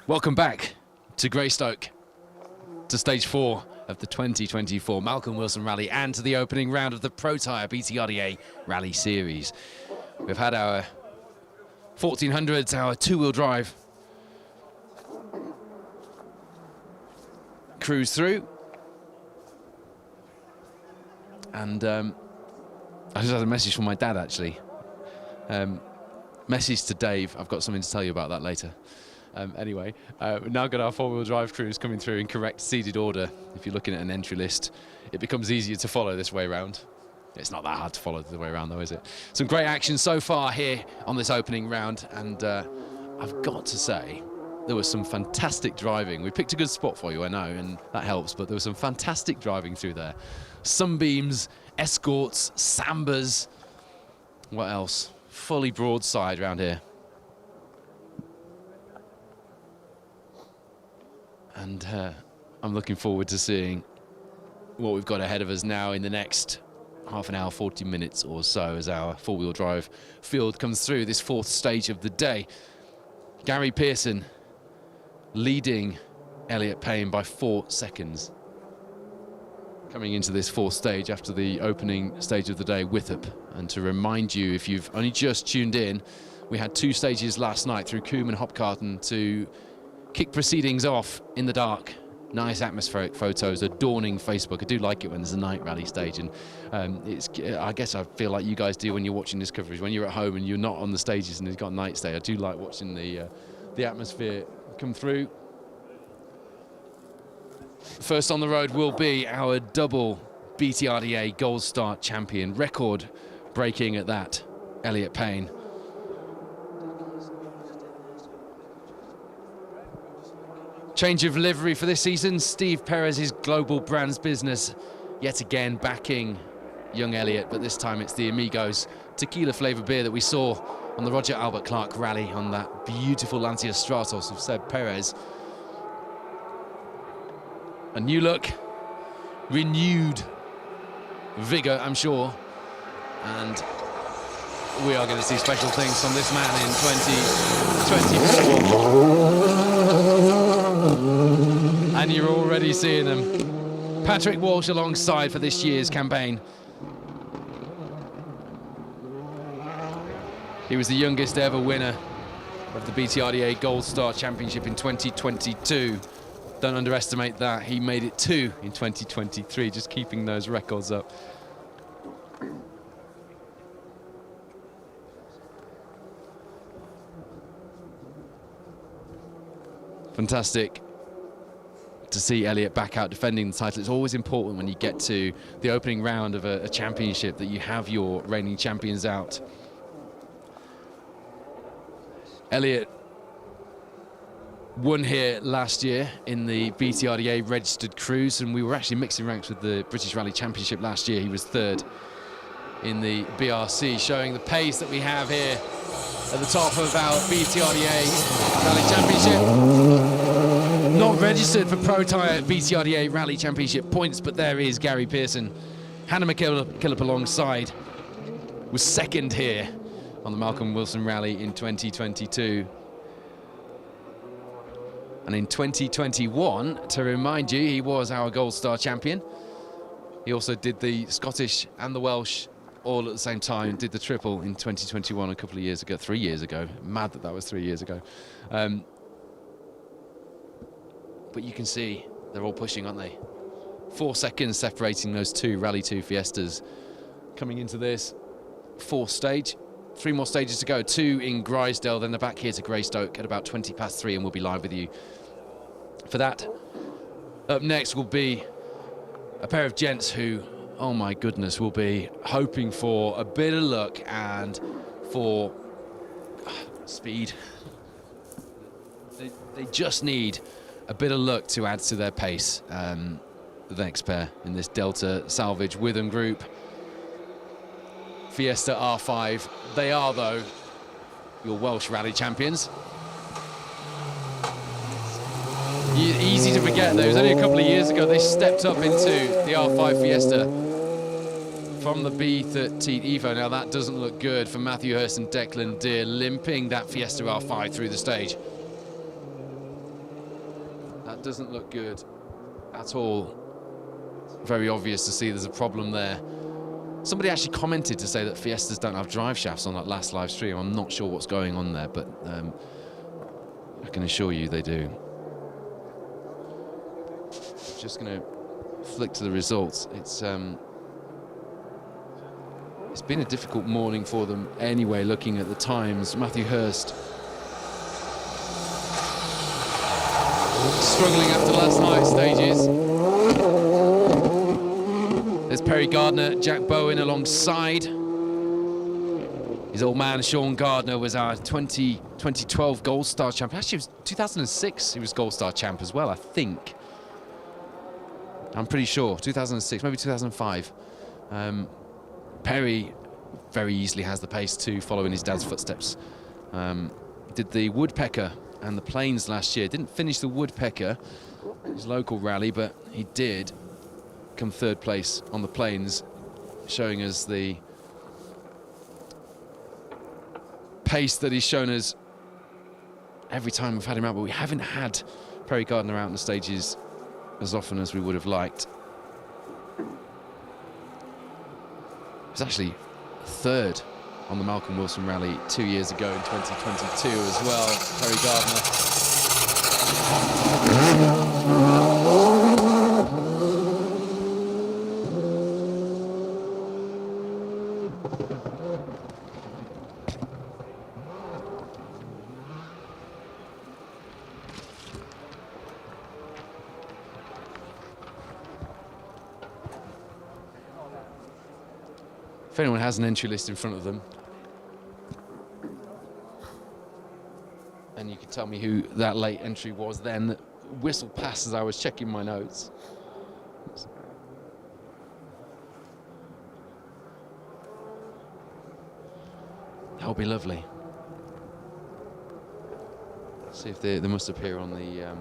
Welcome back to Greystoke, to stage 4 of the 2024 Malcolm Wilson Rally and to the opening round of the Protyre BTRDA Rally Series. We've had our 1400s, our two-wheel drive cruise through, and I just had a message from my dad actually. Message to Dave, I've got something to tell you about that later. Anyway, we've now got our four-wheel drive crews coming through in correct seeded order. If you're looking at an entry list, it becomes easier to follow this way around. It's not that hard to follow the way around though, is it? Some great action so far here on this opening round, and I've got to say, there was some fantastic driving. We picked a good spot for you, I know, and that helps, but there was some fantastic driving through there. Sunbeams, Escorts, Sambas, what else? Fully broadside around here. And I'm looking forward to seeing what we've got ahead of us now in the next half an hour, 40 minutes or so, as our four-wheel drive field comes through this fourth stage of the day. Gary Pearson leading Elliot Payne by 4 seconds. Coming into this fourth stage after the opening stage of the day, Withup. And to remind you, if you've only just tuned in, we had 2 stages last night through Coombe and Hopcarton to kick proceedings off in the dark. Nice atmospheric photos, adorning Facebook. I do like it when there's a night rally stage, and I guess I feel like you guys do when you're watching this coverage. When you're at home and you're not on the stages and it's got night stay, I do like watching the atmosphere come through. First on the road will be our double BTRDA Gold Star champion, record breaking at that, Elliot Payne. Change of livery for this season. Steve Perez's Global Brands business yet again backing young Elliot, but this time it's the Amigos tequila flavored beer that we saw on the Roger Albert Clark rally on that beautiful Lancia Stratos of Seb Perez. A new look, renewed vigor, I'm sure, and we are going to see special things from this man in 2024. And you're already seeing them. Patrick Walsh alongside for this year's campaign. He was the youngest ever winner of the BTRDA Gold Star Championship in 2022. Don't underestimate that. He made it 2 in 2023, just keeping those records up. Fantastic to see Elliot back out defending the title. It's always important when you get to the opening round of a championship that you have your reigning champions out. Elliot won here last year in the BTRDA registered cruise, and we were actually mixing ranks with the British Rally Championship last year. He was 3rd in the BRC, showing the pace that we have here at the top of our BTRDA Rally Championship. Not registered for Protyre BTRDA Rally Championship points, but there is Gary Pearson. Hannah McKillop alongside was 2nd here on the Malcolm Wilson Rally in 2022. And in 2021, to remind you, he was our Gold Star champion. He also did the Scottish and the Welsh all at the same time, did the triple in 2021 a couple of years ago, 3 years ago. Mad that that was 3 years ago. But you can see they're all pushing, aren't they? 4 seconds separating those 2 Rally 2 Fiestas coming into this 4th stage. 3 more stages to go, 2 in Grisdale, then they're back here to Greystoke at about 20 past 3, and we'll be live with you for that. Up next will be a pair of gents who, oh my goodness, will be hoping for a bit of luck and for speed. They just need a bit of luck to add to their pace. The next pair in this Delta Salvage Witham group. Fiesta R5. They are, though, your Welsh Rally champions. Easy to forget, though. It was only a couple of years ago they stepped up into the R5 Fiesta from the B13 Evo. Now, that doesn't look good for Matthew Hurst and Declan Deere, limping that Fiesta R5 through the stage. doesn't look good at all. Very obvious to see there's a problem there. Somebody actually commented to say that Fiestas don't have drive shafts on that last live stream. I'm not sure what's going on there, but I can assure you they do. Just going to flick to the results. It's been a difficult morning for them anyway, looking at the times. Matthew Hurst struggling after last night's stages. There's Perry Gardner, Jack Bowen alongside. His old man, Sean Gardner, was our 2012 Gold Star champion. Actually, it was 2006 he was Gold Star champ as well, I think. I'm pretty sure, 2006, maybe 2005. Perry very easily has the pace too, following his dad's footsteps. Did the Woodpecker and the Plains last year. Didn't finish the Woodpecker, his local rally, but he did come third place on the Plains, showing us the pace that he's shown us every time we've had him out. But we haven't had Perry Gardner out on the stages as often as we would have liked. He was actually third on the Malcolm Wilson rally 2 years ago in 2022 as well, Perry Gardner. If anyone has an entry list in front of them, and you could tell me who that late entry was then, that whistled past as I was checking my notes. That would be lovely. See if they must appear on the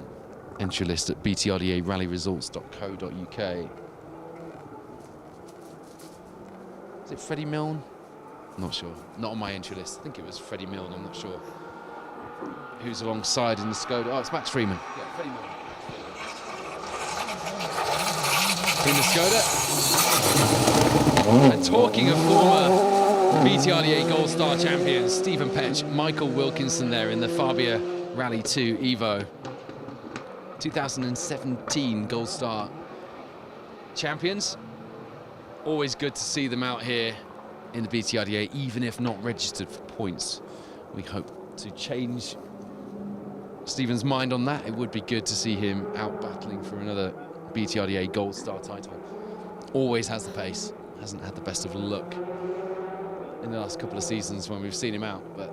entry list at BTRDA rallyresults.co.uk. Is it Freddie Milne? I'm not sure. Not on my entry list. I think it was Freddie Milne, I'm not sure. Who's alongside in the Skoda? Oh, it's Max Freeman. Yeah, Freddie Milne. In the Skoda. And talking of former BTRDA Gold Star champions, Stephen Petch, Michael Wilkinson there in the Fabia Rally 2 Evo. 2017 Gold Star champions. Always good to see them out here in the BTRDA, even if not registered for points. We hope to change Stephen's mind on that. It would be good to see him out battling for another BTRDA Gold Star title. Always has the pace. Hasn't had the best of luck in the last couple of seasons when we've seen him out, but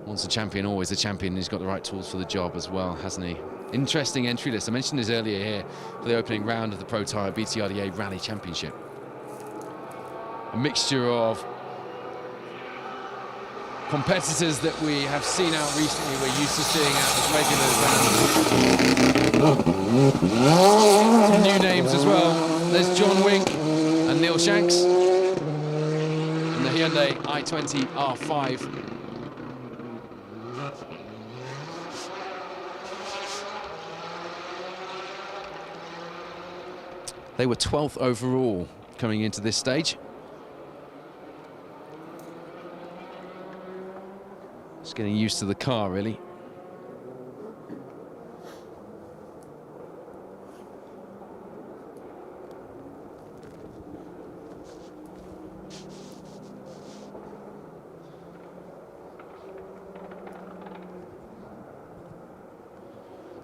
once a champion, always a champion. He's got the right tools for the job as well, hasn't he? Interesting entry list. I mentioned this earlier here for the opening round of the Protyre BTRDA Rally Championship. A mixture of competitors that we have seen out recently, we're used to seeing out as regulars. Some new names as well. There's John Wink and Neil Shanks in the Hyundai i20 R5. They were 12th overall coming into this stage. Just getting used to the car, really.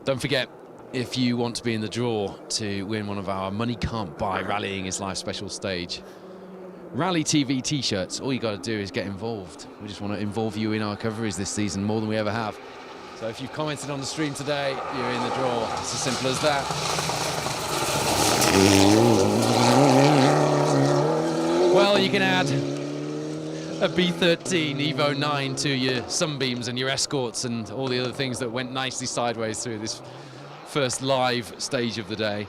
Don't forget, if you want to be in the draw to win one of our Money Can't Buy Rallying is Life special stage Rally TV t-shirts, all you got to do is get involved. We just want to involve you in our coverage this season more than we ever have. So if you've commented on the stream today, you're in the draw. It's as simple as that. Well, you can add a B13 Evo 9 to your Sunbeams and your Escorts and all the other things that went nicely sideways through this first live stage of the day.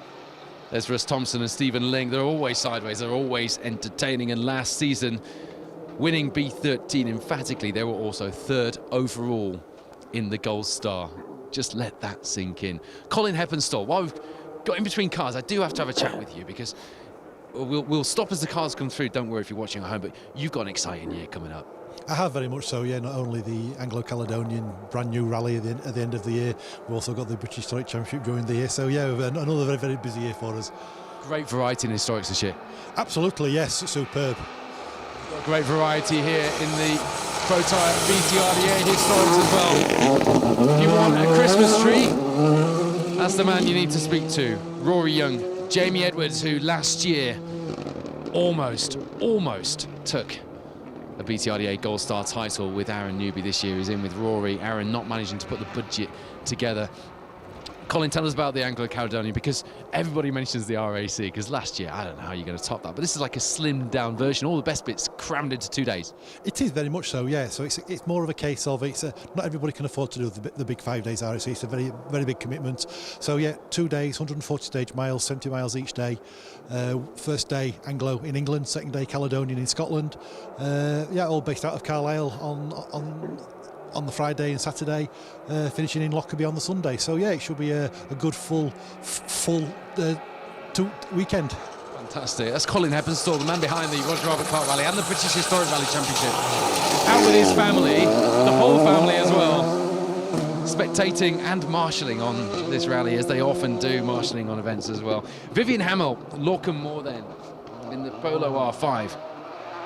There's Russ Thompson and Stephen Ling. They're always sideways. They're always entertaining. And last season, winning B13 emphatically, they were also third overall in the Gold Star. Just let that sink in. Colin Heppenstall, while we've got in between cars, I do have to have a chat with you because we'll stop as the cars come through. Don't worry if you're watching at home, but you've got an exciting year coming up. I have, very much so, yeah. Not only the Anglo-Caledonian brand new rally at the end of the year, we've also got the British Historic Championship during the year. So yeah, another very, very busy year for us. Great variety in historics this year. Absolutely, yes, superb. Great variety here in the Protyre BTRDA historics as well. If you want a Christmas tree, that's the man you need to speak to. Rory Young, Jamie Edwards, who last year almost took a BTRDA Gold Star title with Aaron Newby. This year is in with Rory. Aaron not managing to put the budget together. Colin, tell us about the Anglo-Caledonian, because everybody mentions the RAC, because last year, I don't know how you're going to top that, but this is like a slimmed down version, all the best bits crammed into 2 days. It is very much so, yeah. So it's more of a case of not everybody can afford to do the big 5 days RAC. It's a very, very big commitment. So yeah, 2 days, 140 stage miles, 70 miles each day. First day Anglo in England, second day Caledonian in Scotland. Yeah, all based out of Carlisle on the Friday and Saturday, finishing in Lockerbie on the Sunday. So yeah, it should be a good full weekend. Fantastic. That's Colin Heppenstall, the man behind the Roger Robert Clark Rally and the British Historic Rally Championship. Out with his family, the whole family as well, spectating and marshalling on this rally, as they often do, marshalling on events as well. Vivian Hamill, Lorcan Moore then, in the Polo R5,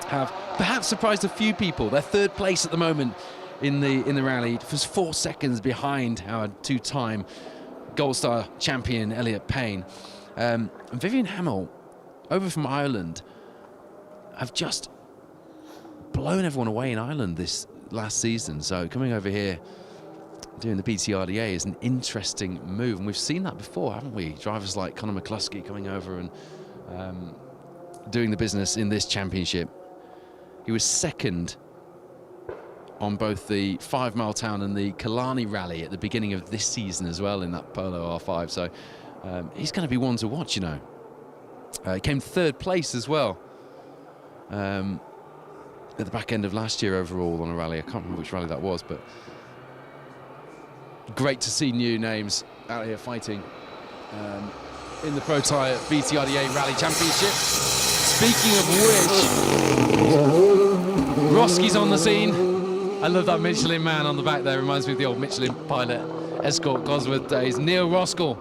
have perhaps surprised a few people. They're third place at the moment in the rally. It was 4 seconds behind our two-time Gold Star champion Elliot Payne. And Vivian Hamill, over from Ireland, have just blown everyone away in Ireland this last season. So coming over here, doing the BTRDA is an interesting move, and we've seen that before, haven't we? Drivers like Conor McCluskey coming over and doing the business in this championship. He was second on both the 5 Mile Town and the Killarney Rally at the beginning of this season as well in that Polo R5. So he's going to be one to watch, you know. He came third place as well at the back end of last year overall on a rally. I can't remember which rally that was, but great to see new names out here fighting in the Protyre BTRDA Rally Championship. Speaking of which, Roski's on the scene. I love that Michelin man on the back there. Reminds me of the old Michelin pilot, Escort, Cosworth days. Neil Roskell,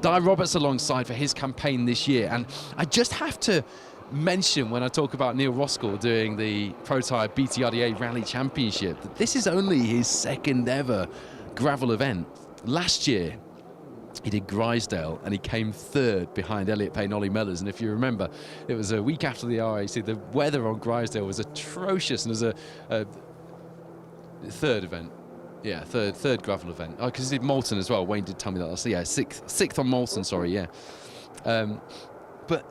Di Roberts alongside for his campaign this year. And I just have to mention, when I talk about Neil Roskell doing the Protyre BTRDA Rally Championship, that this is only his second ever gravel event. Last year, he did Grisdale and he came third behind Elliot Payne, Ollie Mellors. And if you remember, it was a week after the RAC. The weather on Grisdale was atrocious, and as a third event, yeah, third gravel event. Oh, because he did Moulton as well. Wayne did tell me that. So yeah, sixth on Moulton. Sorry, yeah. But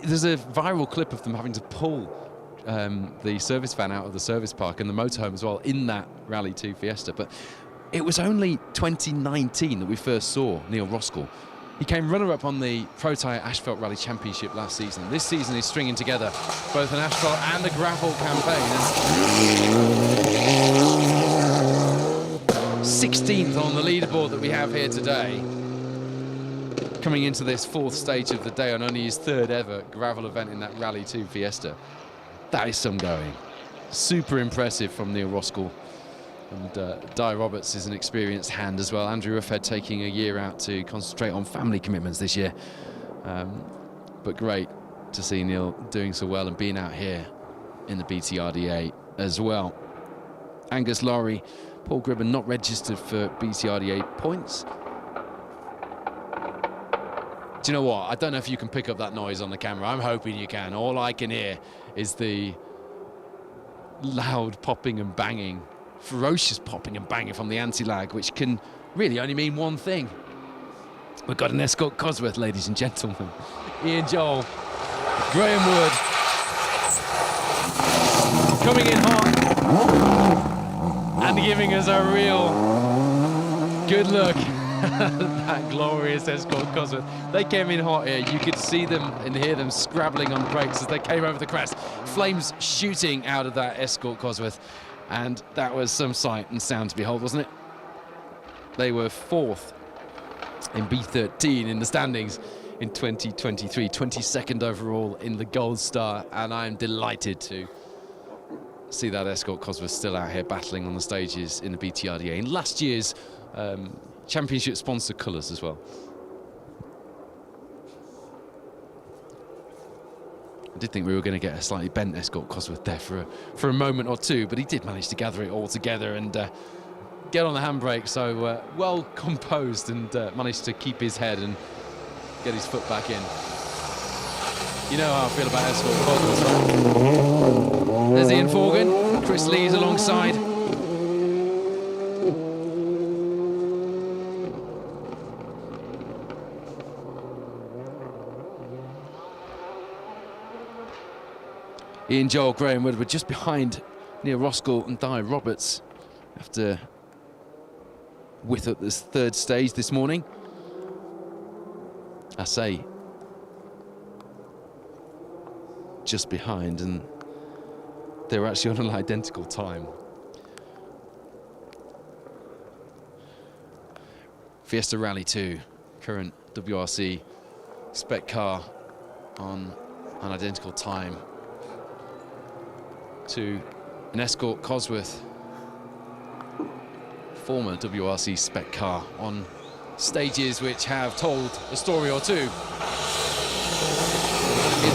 there's a viral clip of them having to pull the service van out of the service park and the motorhome as well in that Rally 2 Fiesta. But it was only 2019 that we first saw Neil Roskell. He came runner-up on the Protyre Asphalt Rally Championship last season. This season he's stringing together both an asphalt and a gravel campaign. And 16th on the leaderboard that we have here today. Coming into this 4th stage of the day on only his 3rd ever gravel event in that Rally 2 Fiesta. That is some going. Super impressive from Neil Roskell. And Di Roberts is an experienced hand as well. Andrew Ruffhead taking a year out to concentrate on family commitments this year. But great to see Neil doing so well and being out here in the BTRDA as well. Angus Lowry, Paul Gribben not registered for BTRDA points. Do you know what? I don't know if you can pick up that noise on the camera. I'm hoping you can. All I can hear is the loud popping and banging, ferocious popping and banging from the anti-lag, which can really only mean one thing. We've got an Escort Cosworth, ladies and gentlemen. Ian Joel, Graham Wood, coming in hot and giving us a real good look at that glorious Escort Cosworth. They came in hot here. You could see them and hear them scrabbling on brakes as they came over the crest. Flames shooting out of that Escort Cosworth. And that was some sight and sound to behold, wasn't it? They were 4th in B13 in the standings in 2023, 22nd overall in the Gold Star, and I'm delighted to see that Escort Cosworth still out here battling on the stages in the BTRDA in last year's championship sponsor colours as well. I did think we were going to get a slightly bent Escort Cosworth there for a moment or two, but he did manage to gather it all together and get on the handbrake, so well composed, and managed to keep his head and get his foot back in. You know how I feel about Escort Cosworth, right? There's Ian Forgan, Chris Lee's alongside. Ian Joel, Graham Woodward just behind Neil Roskell and Di Roberts after width at this 3rd stage this morning. I say just behind, and they were actually on an identical time. Fiesta Rally 2, current WRC spec car on an identical time to an Escort Cosworth former WRC spec car on stages which have told a story or two in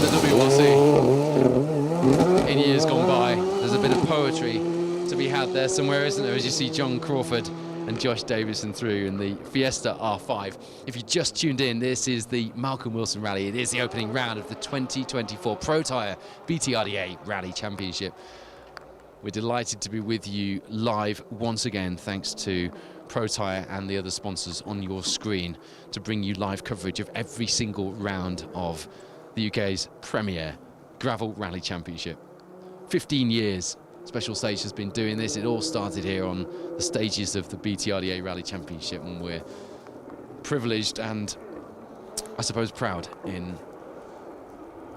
the WRC in years gone by. There's a bit of poetry to be had there somewhere, isn't there, as you see John Crawford and Josh Davison through in the Fiesta R5. If you just tuned in, this is the Malcolm Wilson Rally. It is the opening round of the 2024 Protyre BTRDA Rally Championship. We're delighted to be with you live once again, thanks to Protyre and the other sponsors on your screen, to bring you live coverage of every single round of the UK's premier gravel rally championship. 15 years Special Stage has been doing this. It all started here on the stages of the BTRDA Rally Championship, and we're privileged and, I suppose, proud in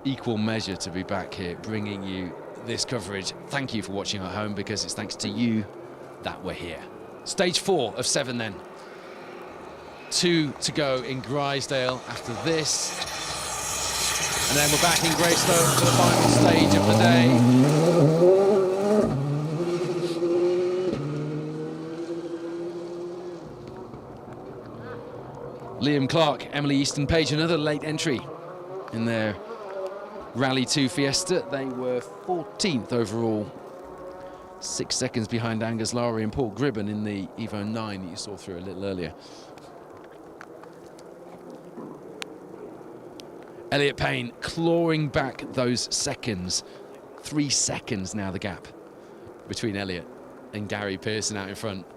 equal measure to be back here bringing you this coverage. Thank you for watching at home, because it's thanks to you that we're here. Stage 4 of 7 then. 2 to go in Grisdale after this. And then we're back in Greystoke for the final stage of the day. Liam Clark, Emily Easton Page, another late entry in their Rally 2 Fiesta. They were 14th overall, 6 seconds behind Angus Lowry and Paul Gribben in the Evo 9 that you saw through a little earlier. Elliot Payne clawing back those seconds. 3 seconds now the gap between Elliot and Gary Pearson out in front.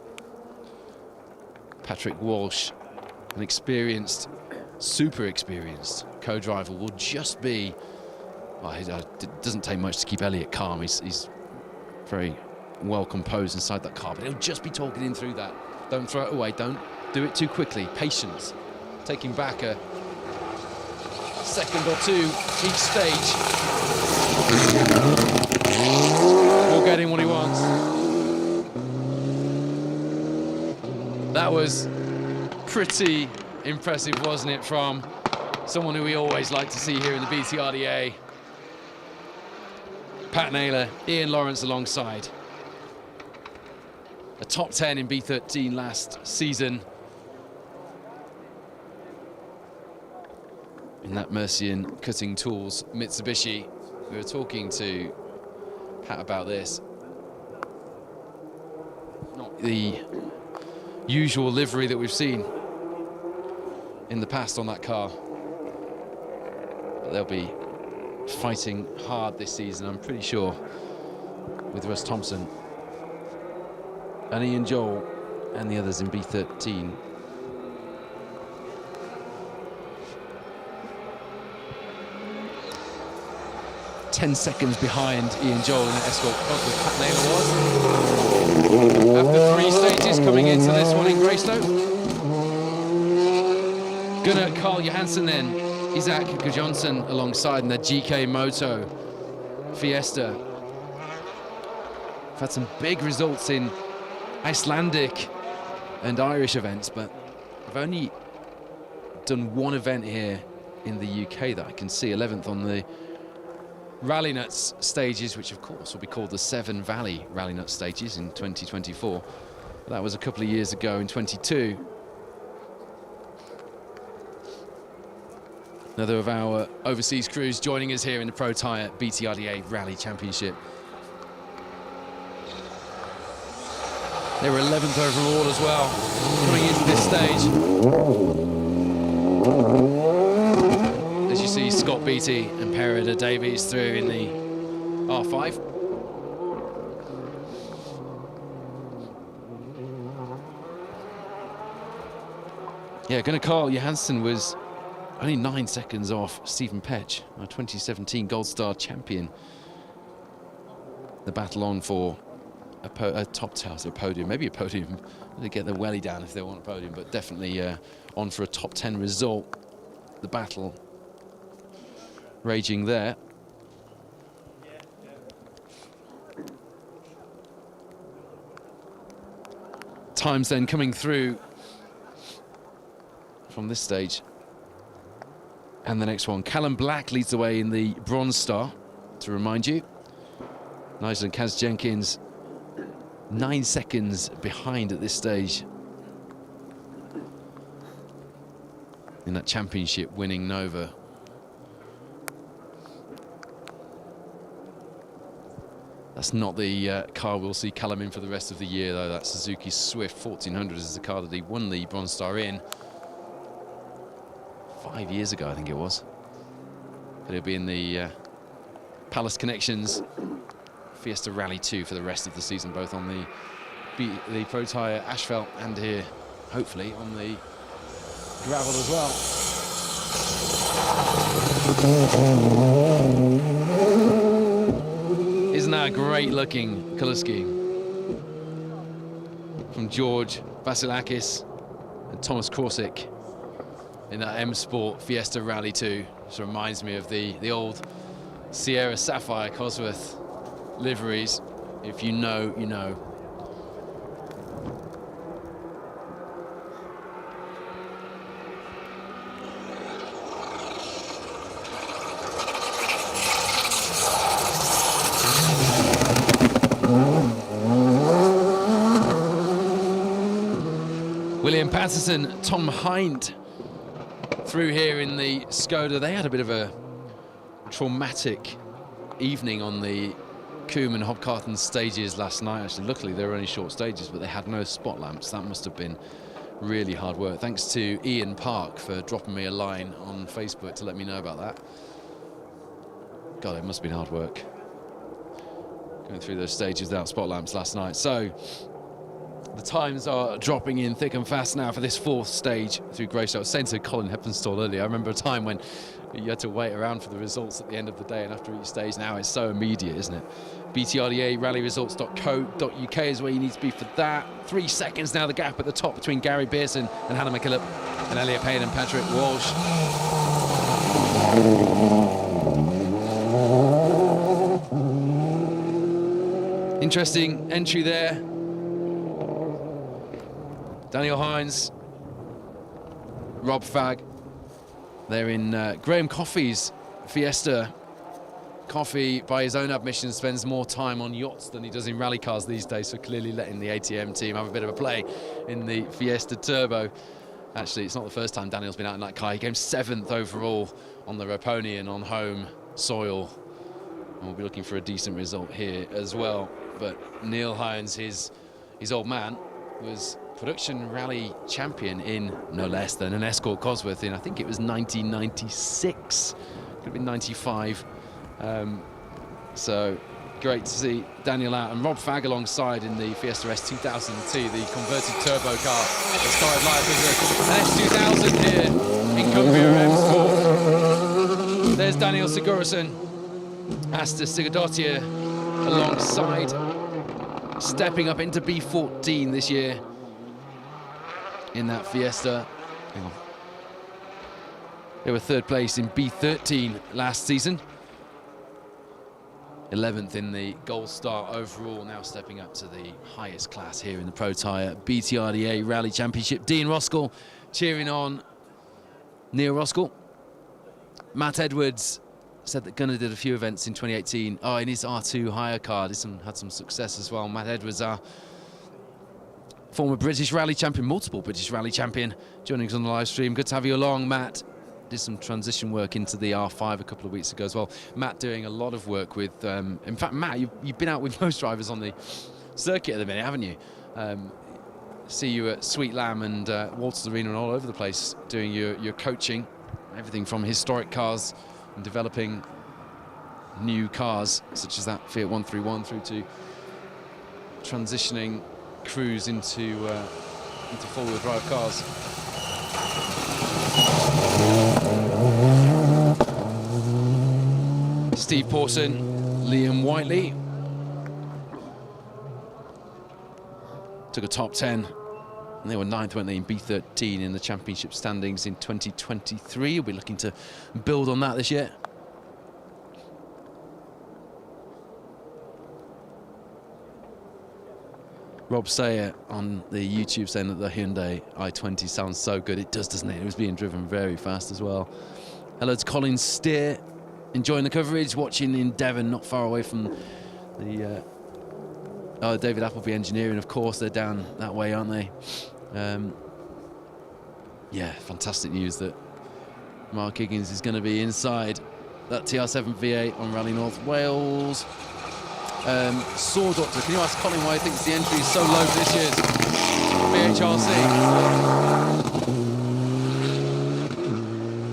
Patrick Walsh, an experienced, super experienced co-driver, will just be, well, it doesn't take much to keep Elliot calm. He's very well composed inside that car, but he'll just be talking him through that. Don't throw it away, don't do it too quickly. Patience, taking back a second or two each stage. Will get him what he wants. That was pretty impressive, wasn't it, from someone who we always like to see here in the BTRDA. Pat Naylor, Ian Lawrence alongside. A top 10 in B13 last season. In that Mercian Cutting Tools Mitsubishi. We were talking to Pat about this. Not the usual livery that we've seen in the past on that car. But they'll be fighting hard this season, I'm pretty sure, with Russ Thompson and Ian Joel and the others in B13. Ten seconds behind Ian Joel in the Escort Cosworth. Pat Naylor was. After 3 stages coming into this one in Greystoke. Gunnar Carl Johansson then, Isaac Gudjonsson alongside in the GK Moto Fiesta. We've had some big results in Icelandic and Irish events, but I've only done one event here in the UK that I can see, 11th on the Rally Nuts stages, which of course will be called the Severn Valley Rally Nuts stages in 2024. That was a couple of years ago in 22. Another of our overseas crews joining us here in the Protyre BTRDA Rally Championship. They were 11th overall as well, coming into this stage. As you see, Scott Beattie and Perida Davies through in the R5. Yeah, Gunnar Carl Johansson was only 9 seconds off Stephen Petch, our 2017 Gold Star champion. The battle on for a top tower, a podium, maybe a podium. They get their welly down if they want a podium, but definitely on for a top 10 result. The battle raging there. Times then coming through from this stage. And the next one, Callum Black leads the way in the Bronze Star, to remind you. Nigel and Kaz Jenkins 9 seconds behind at this stage in that championship winning Nova. That's not the car we'll see Callum in for the rest of the year, though. That Suzuki Swift 1400 is the car that he won the Bronze Star in 5 years ago, I think it was. But he'll be in the Palace Connections Fiesta Rally 2 for the rest of the season, both on the Protyre asphalt and here, hopefully, on the gravel as well. Isn't that a great looking colour scheme from George Vasilakis and Thomas Korsic in that M Sport Fiesta Rally 2? This reminds me of the old Sierra Sapphire Cosworth liveries. If you know, you know. William Patterson, Tom Hind through here in the Skoda. They had a bit of a traumatic evening on the Coombe and Hobcarton stages last night. Actually, luckily they were only short stages, but they had no spot lamps. That must have been really hard work. Thanks to Ian Park for dropping me a line on Facebook to let me know about that. God, it must have been hard work going through those stages without spot lamps last night. So the times are dropping in thick and fast now for this fourth stage through Greystoke. I was saying to Colin Heppenstall earlier, I remember a time when you had to wait around for the results at the end of the day and after each stage. Now it's so immediate, isn't it? BTRDA rallyresults.co.uk is where you need to be for that. 3 seconds now, the gap at the top between Gary Pearson and Hannah McKillop and Elliot Payne and Patrick Walsh. Interesting entry there. Daniel Hines, Rob Fagg. They're in Graham Coffey's Fiesta. Coffey, by his own admission, spends more time on yachts than he does in rally cars these days, so clearly letting the ATM team have a bit of a play in the Fiesta Turbo. Actually, it's not the first time Daniel's been out in that car. He came 7th overall on the Raponian on home soil. And we'll be looking for a decent result here as well. But Neil Hines, his old man, was production rally champion in no less than an Escort Cosworth in, I think it was 1996, could have been 95. So great to see Daniel out, and Rob Fagg alongside in the Fiesta S 2002, the converted turbo car that started life as an S2000 here in Cumbria M Sport. There's Daniel Sigurðsson, Asta Sigurdardóttir alongside, stepping up into B14 this year in that Fiesta. They were third place in B13 last season. 11th in the Gold Star overall, now stepping up to the highest class here in the Protyre BTRDA Rally Championship. Dean Roskell cheering on Neil Roskell. Matt Edwards said that Gunnar did a few events in 2018. Oh, in his R2 hire car, had some success as well. Matt Edwards, our former British Rally champion, multiple British Rally champion, joining us on the live stream. Good to have you along, Matt. Did some transition work into the R5 a couple of weeks ago as well. Matt doing a lot of work with, in fact, Matt, you've been out with most drivers on the circuit at the minute, haven't you? See you at Sweet Lamb and Walters Arena and all over the place doing your coaching, everything from historic cars and developing new cars, such as that Fiat 131, through to transitioning crews into four-wheel drive cars. Steve Pawson, Liam Whiteley took a top 10, and they were 9th, weren't they, in B13 in the championship standings in 2023. We'll be looking to build on that this year. Rob Sayer on the YouTube saying that the Hyundai i20 sounds so good. It does, doesn't it? It was being driven very fast as well. Hello to Colin Steer, enjoying the coverage, watching in Devon, not far away from the David Appleby Engineering, of course. They're down that way, aren't they? Yeah, fantastic news that Mark Higgins is going to be inside that TR7 V8 on Rally North Wales. Saw Doctor, can you ask Colin why he thinks the entry is so low for this year's BHRC?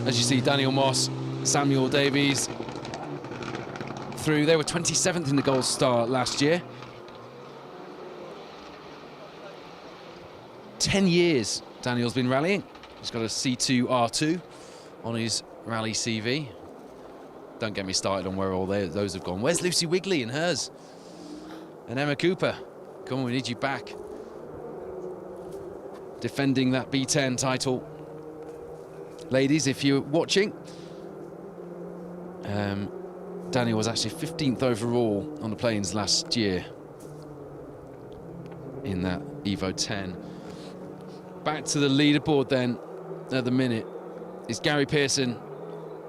As you see, Daniel Moss, Samuel Davies through. They were 27th in the Gold Star last year. 10 years Daniel's been rallying. He's got a C2 R2 on his rally CV. Don't get me started on where all those have gone. Where's Lucy Wigley and hers? And Emma Cooper? Come on, we need you back. Defending that B10 title. Ladies, if you're watching, Daniel was actually 15th overall on the plains last year in that Evo 10. Back to the leaderboard then at the minute is Gary Pearson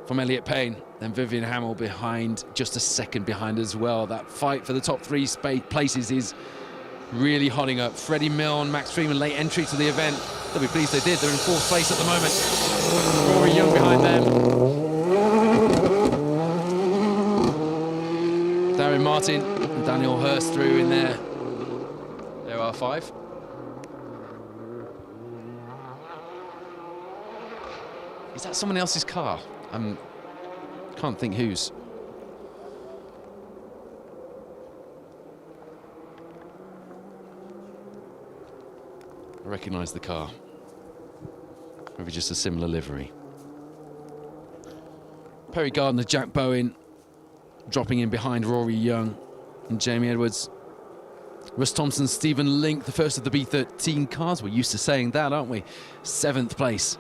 from Elliot Payne, then Vivian Hamill behind, just a second behind as well. That fight for the top three places is really hotting up. Freddie Milne, Max Freeman, late entry to the event. They'll be pleased they did. They're in 4th place at the moment. Rory Young behind them. Darren Martin and Daniel Hurst through in there. There are 5. Is that someone else's car? Can't think whose. I recognise the car. Maybe just a similar livery. Perry Gardner, Jack Bowen dropping in behind Rory Young and Jamie Edwards. Russ Thompson, Stephen Link, the first of the B13 cars. We're used to saying that, aren't we? 7th place.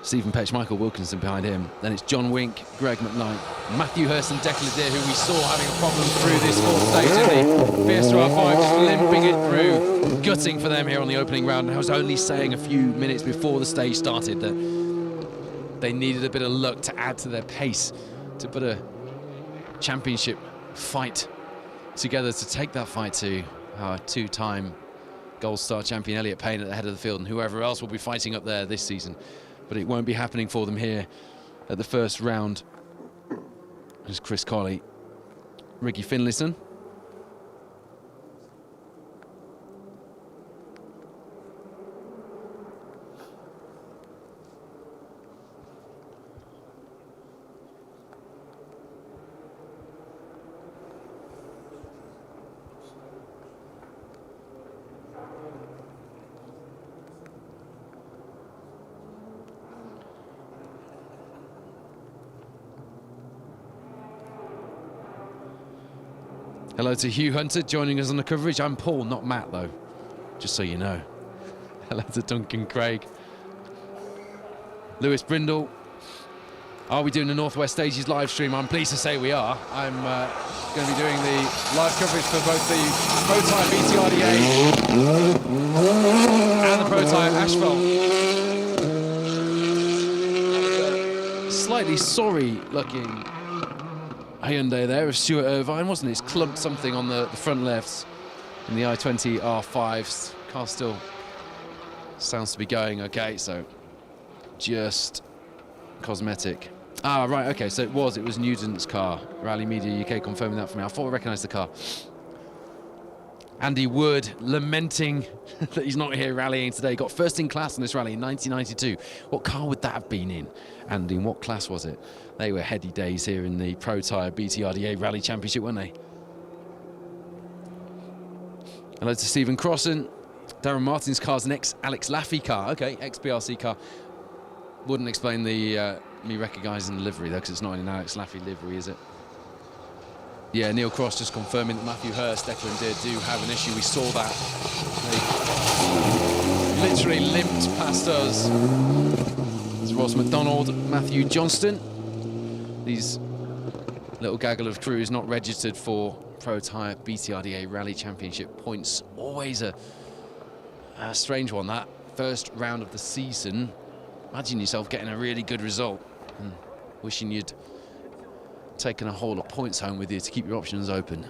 Stephen Petch, Michael Wilkinson behind him. Then it's John Wink, Greg McKnight, Matthew Hurst and Declan Adair, who we saw having a problem through this 4th stage in the Fiesta R5, just limping it through. Gutting for them here on the opening round. And I was only saying a few minutes before the stage started that they needed a bit of luck to add to their pace, to put a championship fight together, to take that fight to our 2-time Gold Star champion Elliot Payne at the head of the field, and whoever else will be fighting up there this season. But it won't be happening for them here at the first round. There's Chris Colley, Ricky Finlayson. Hello to Hugh Hunter joining us on the coverage. I'm Paul, not Matt, though, just so you know. Hello to Duncan Craig. Lewis Brindle. Are we doing the Northwest Stages live stream? I'm pleased to say we are. I'm going to be doing the live coverage for both the Protyre BTRDA and the Protyre Asphalt. Slightly sorry-looking Hyundai there of Stuart Irvine, wasn't it? It's clumped something on the front left in the i20 R5s. Car still sounds to be going okay, so just cosmetic. Ah, right, okay, so it was Newton's car. Rally Media UK confirming that for me. I thought I recognised the car. Andy Wood lamenting that he's not here rallying today. Got first in class in this rally in 1992. What car would that have been in? Andy, in what class was it? They were heady days here in the Protyre BTRDA Rally Championship, weren't they? Hello to Stephen Crossan. Darren Martin's car's an ex-Alex Laffey car. Okay, ex-BRC car. Wouldn't explain the me recognising the livery, though, because it's not in an Alex Laffey livery, is it? Yeah, Neil Cross just confirming that Matthew Hurst, Declan Deer do have an issue. We saw that. They literally limped past us. It's Ross McDonald, Matthew Johnston. These little gaggle of crews not registered for Protyre BTRDA Rally Championship points. Always a strange one, that first round of the season. Imagine yourself getting a really good result and wishing you'd taken a whole lot of points home with you to keep your options open.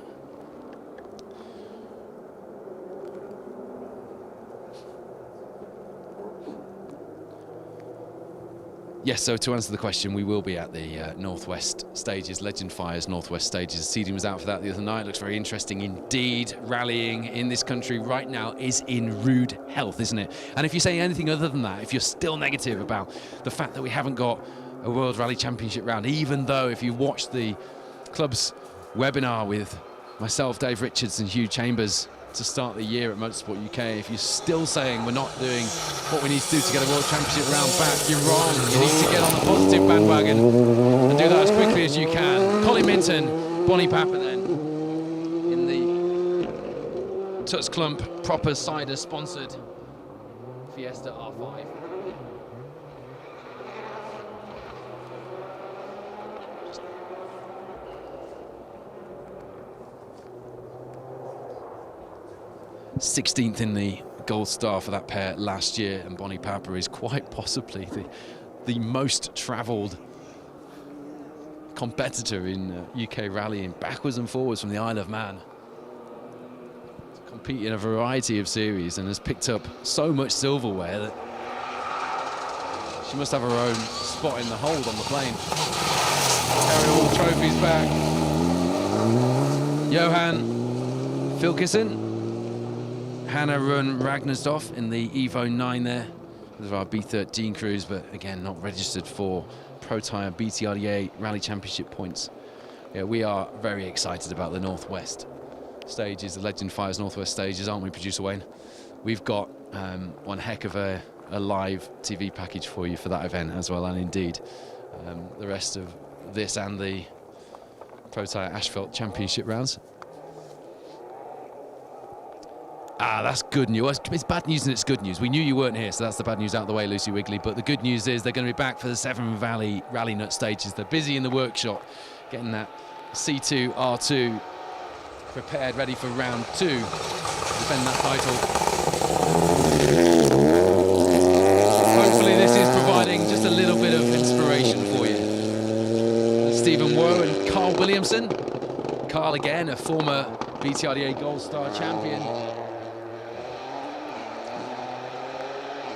Yes, so to answer the question, we will be at the Northwest Stages, Legend Fire's Northwest Stages. The seeding was out for that the other night. Looks very interesting indeed. Rallying in this country right now is in rude health, isn't it? And if you're saying anything other than that, if you're still negative about the fact that we haven't got a World Rally Championship round, even though if you watch the club's webinar with myself, Dave Richards and Hugh Chambers to start the year at Motorsport UK, if you're still saying we're not doing what we need to do to get a World Championship round back, you're wrong. You need to get on the positive bandwagon and do that as quickly as you can. Colin Minton, Bonnie Papper then in the Tuts Clump Proper Cider sponsored Fiesta R5. '16th in the Gold Star for that pair last year, and Bonnie Papper is quite possibly the most travelled competitor in UK rallying, backwards and forwards from the Isle of Man. Compete in a variety of series and has picked up so much silverware that she must have her own spot in the hold on the plane. Carrying all the trophies back. Johan Filkison, Hannah Run Ragnarsdorf in the Evo 9 there. Those are our B13 crews, but again, not registered for Protyre BTRDA Rally Championship points. Yeah, we are very excited about the Northwest Stages, the Legend Fire's Northwest Stages, aren't we, Producer Wayne? We've got one heck of a live TV package for you for that event as well, and indeed the rest of this and the Protyre Asphalt Championship rounds. Ah, that's good news. It's bad news and it's good news. We knew you weren't here, so that's the bad news out of the way, Lucy Wigley. But the good news is they're going to be back for the Severn Valley Rally Nut Stages. They're busy in the workshop, getting that C2, R2 prepared, ready for round 2 to defend that title. Hopefully this is providing just a little bit of inspiration for you. Stephen Woe and Carl Williamson. Carl again, a former BTRDA Gold Star champion.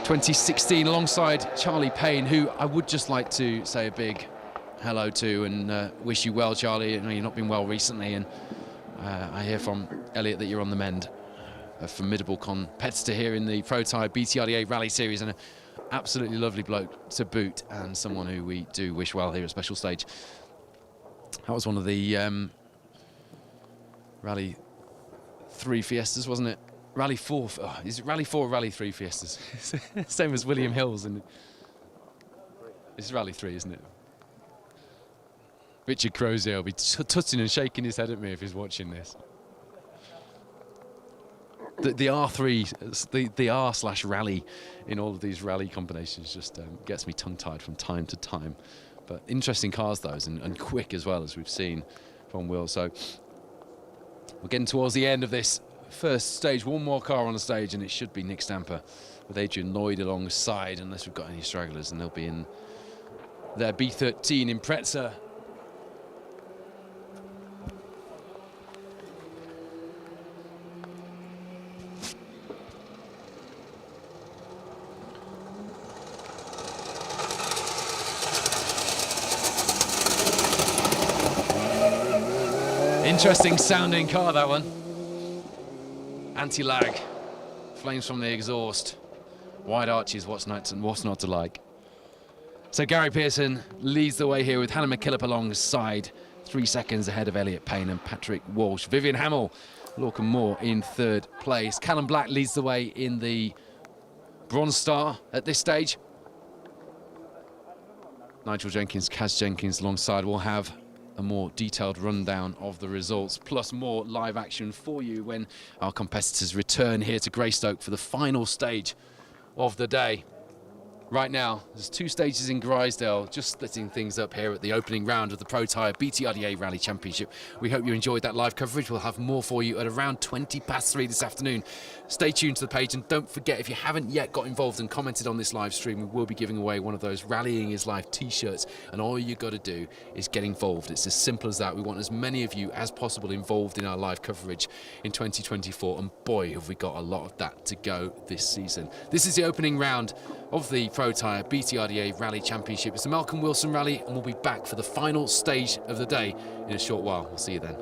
2016 alongside Charlie Payne, who I would just like to say a big hello to and wish you well, Charlie. I know you've not been well recently, and I hear from Elliot that you're on the mend. A formidable competitor here in the Protyre BTRDA Rally Series, and an absolutely lovely bloke to boot, and someone who we do wish well here at Special Stage. That was one of the Rally 3 Fiestas, wasn't it? Rally 4, is it Rally 4 or Rally 3 Fiestas? Same as William Hills, and it's Rally 3, isn't it? Richard Crozier will be tutting and shaking his head at me if he's watching this. The R3, the R/rally in all of these rally combinations just gets me tongue-tied from time to time. But interesting cars, those, and quick as well, as we've seen from Will. So we're getting towards the end of this first stage. One more car on the stage, and it should be Nick Stamper with Adrian Lloyd alongside, unless we've got any stragglers, and they'll be in their B13 Impreza. Interesting sounding car, that one. Anti-lag, flames from the exhaust, wide arches, what's not to like. So Gary Pearson leads the way here with Hannah McKillop alongside, 3 seconds ahead of Elliot Payne and Patrick Walsh. Vivian Hamill, Lorcan Moore in third place. Callum Black leads the way in the Bronze Star at this stage. Nigel Jenkins, Kaz Jenkins alongside. We'll have a more detailed rundown of the results, plus more live action for you when our competitors return here to Greystoke for the final stage of the day. Right now, there's 2 stages in Grisdale, just splitting things up here at the opening round of the Protyre BTRDA Rally Championship. We hope you enjoyed that live coverage. We'll have more for you at around 3:20 this afternoon. Stay tuned to the page, and don't forget, if you haven't yet got involved and commented on this live stream, we will be giving away one of those Rallying is Life t-shirts, and all you got to do is get involved. It's as simple as that. We want as many of you as possible involved in our live coverage in 2024, and boy, have we got a lot of that to go this season. This is the opening round of the Protyre BTRDA Rally Championship. It's the Malcolm Wilson Rally, and we'll be back for the final stage of the day in a short while. We'll see you then.